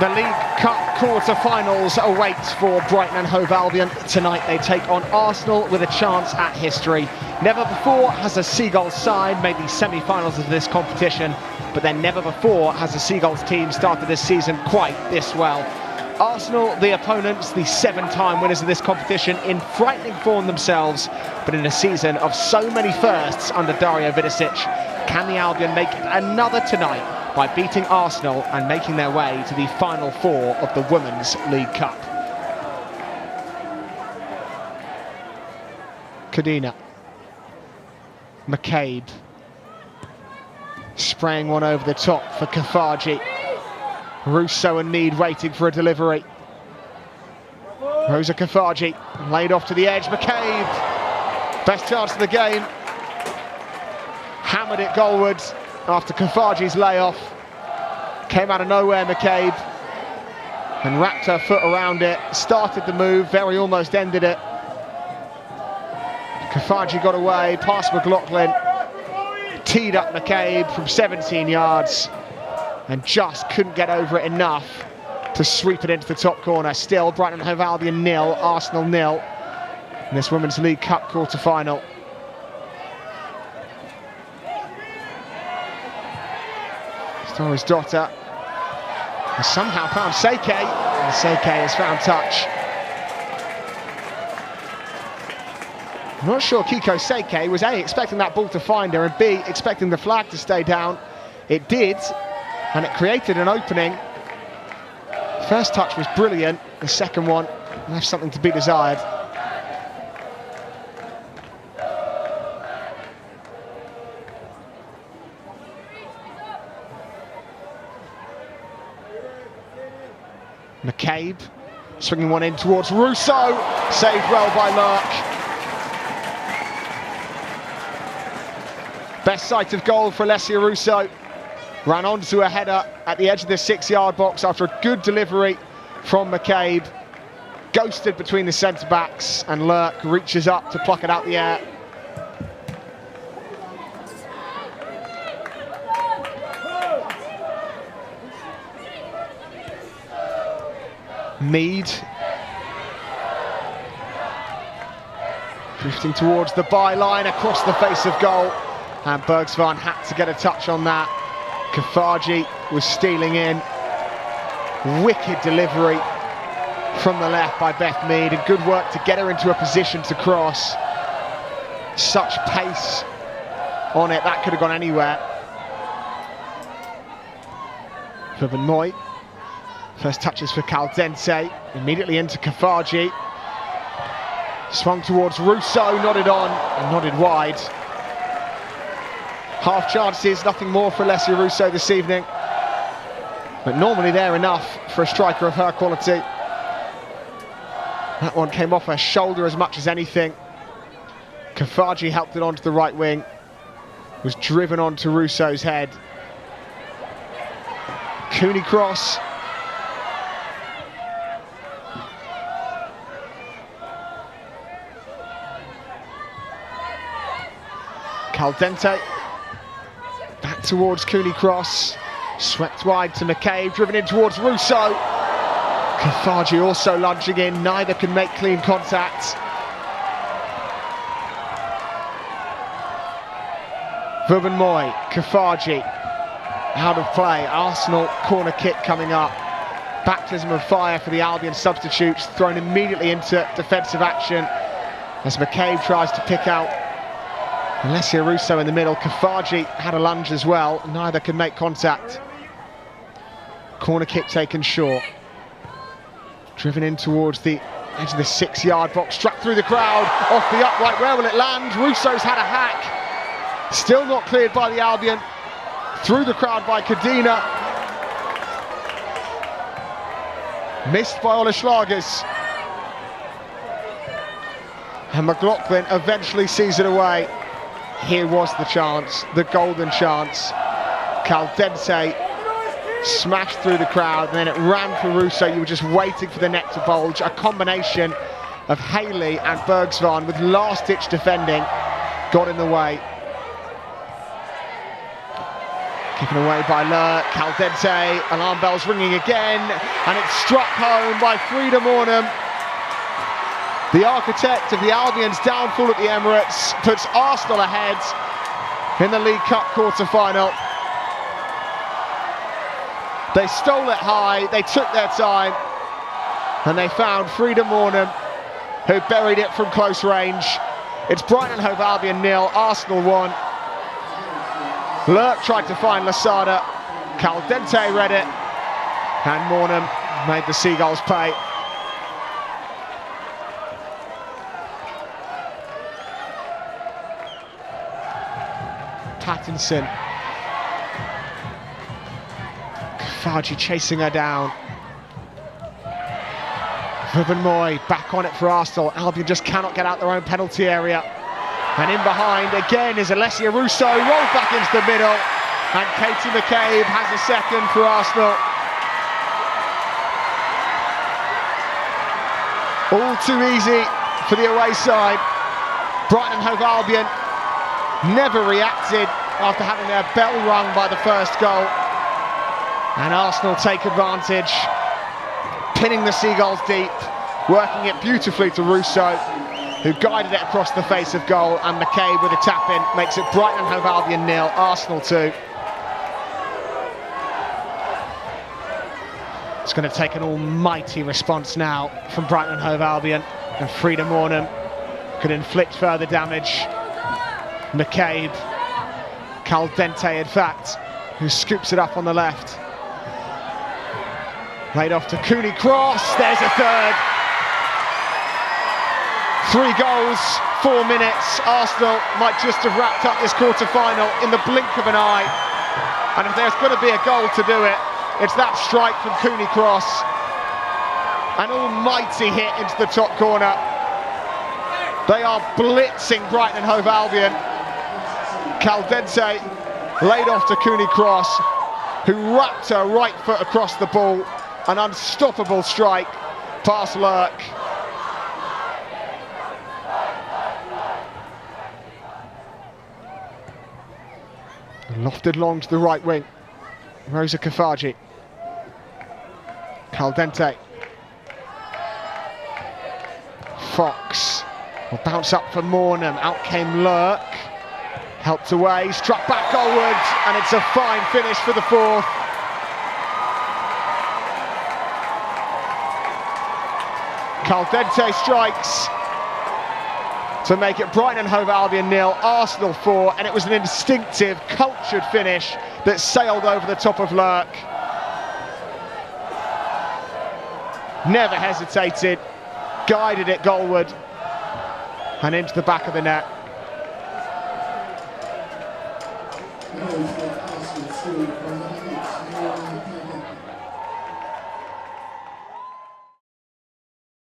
The League Cup quarter-finals await for Brighton and Hove Albion. Tonight they take on Arsenal with a chance at history. Never before has a Seagulls side made the semi-finals of this competition, but then never before has a Seagulls team started this season quite this well. Arsenal, the opponents, the 7-time winners of this competition, in frightening form themselves, but in a season of so many firsts under Dario Vidicic. Can the Albion make it another tonight by beating Arsenal and making their way to the final four of the Women's League Cup? Kadina. McCabe. Spraying one over the top for Kafaji. Russo and Mead waiting for a delivery. Rosa Kafaji laid off to the edge. McCabe. Best chance of the game. Hammered it goalwards after Kafaji's layoff. Came out of nowhere, McCabe, and wrapped her foot around it. Started the move, very almost ended it. Kafaji got away, past McLaughlin. Teed up McCabe from 17 yards and just couldn't get over it enough to sweep it into the top corner. Still, Brighton and Hove Albion 0, Arsenal 0 in this Women's League Cup quarter-final. Story's daughter has somehow found Seike, and Seike has found touch. I'm not sure Kiko Seike was A, expecting that ball to find her, and B, expecting the flag to stay down. It did, and it created an opening. First touch was brilliant, the second one left something to be desired. McCabe swinging one in towards Russo, saved well by Lurk. Best sight of goal for Alessia Russo. Ran onto a header at the edge of the 6-yard box after a good delivery from McCabe. Ghosted between the centre-backs, and Lurk reaches up to pluck it out the air. Mead drifting towards the byline, across the face of goal, and Bergsvan had to get a touch on that. Kafaji was stealing in. Wicked delivery from the left by Beth Mead, and good work to get her into a position to cross. Such pace on it, that could have gone anywhere. Ruben Moy. First touches for Caldente, immediately into Kafaji. Swung towards Russo, nodded on and nodded wide. Half chances, nothing more for Alessia Russo this evening. But normally they're enough for a striker of her quality. That one came off her shoulder as much as anything. Kafaji helped it onto the right wing. Was driven onto Russo's head. Cooney cross. Caldente, back towards Cooney cross, swept wide to McCabe, driven in towards Russo. Kafaji also lunging in, neither can make clean contact. Ruben Moy, Kafaji, out of play. Arsenal corner kick coming up. Baptism of fire for the Albion substitutes, thrown immediately into defensive action as McCabe tries to pick out Alessia Russo in the middle. Kafaji had a lunge as well, neither can make contact. Corner kick taken short. Driven in towards the edge of the 6-yard box, struck through the crowd, off the upright. Where will it land? Russo's had a hack. Still not cleared by the Albion. Through the crowd by Kadina. Missed by Ola Schlagers. And McLaughlin eventually sees it away. Here was the chance, the golden chance. Caldente smashed through the crowd, and then it ran for Russo. You were just waiting for the net to bulge. A combination of Haley and Bergsvan with last-ditch defending got in the way. Given away by Lurk, Caldente, alarm bells ringing again, and it's struck home by Frida Mornham. The architect of the Albion's downfall at the Emirates puts Arsenal ahead in the League Cup quarter-final. They stole it high, they took their time, and they found Frida Mornham, who buried it from close range. It's Brighton Hove Albion 0, Arsenal 1. Lurk tried to find Lasada, Caldente read it, and Mornham made the Seagulls pay. Pattinson. Kafaji chasing her down. Moy back on it for Arsenal. Albion just cannot get out their own penalty area. And in behind again is Alessia Russo, rolled back into the middle. And Katie McCabe has a second for Arsenal. All too easy for the away side. Brighton Hove Albion never reacted after having their bell rung by the first goal. And Arsenal take advantage, pinning the Seagulls deep, working it beautifully to Russo, who guided it across the face of goal, and McCabe with a tap-in makes it Brighton Hove Albion 0, Arsenal 2. It's going to take an almighty response now from Brighton Hove Albion, and Frida Mornham could inflict further damage. McCabe, Caldente in fact, who scoops it up on the left. Laid off to Cooney Cross, there's a third. 3 goals, 4 minutes. Arsenal might just have wrapped up this quarter-final in the blink of an eye. And if there's going to be a goal to do it, it's that strike from Cooney Cross. An almighty hit into the top corner. They are blitzing Brighton Hove Albion. Caldente laid off to Cooney Cross, who wrapped her right foot across the ball. An unstoppable strike past Lurk. Lofted long to the right wing. Rosa Kafaji. Caldente. Fox will bounce up for Mornham. Out came Lurk. Helped away, struck back goalwards, and it's a fine finish for the fourth. Caldente strikes to make it Brighton Hove Albion 0, Arsenal 4, and it was an instinctive, cultured finish that sailed over the top of Lurk. Never hesitated, guided it goalward and into the back of the net.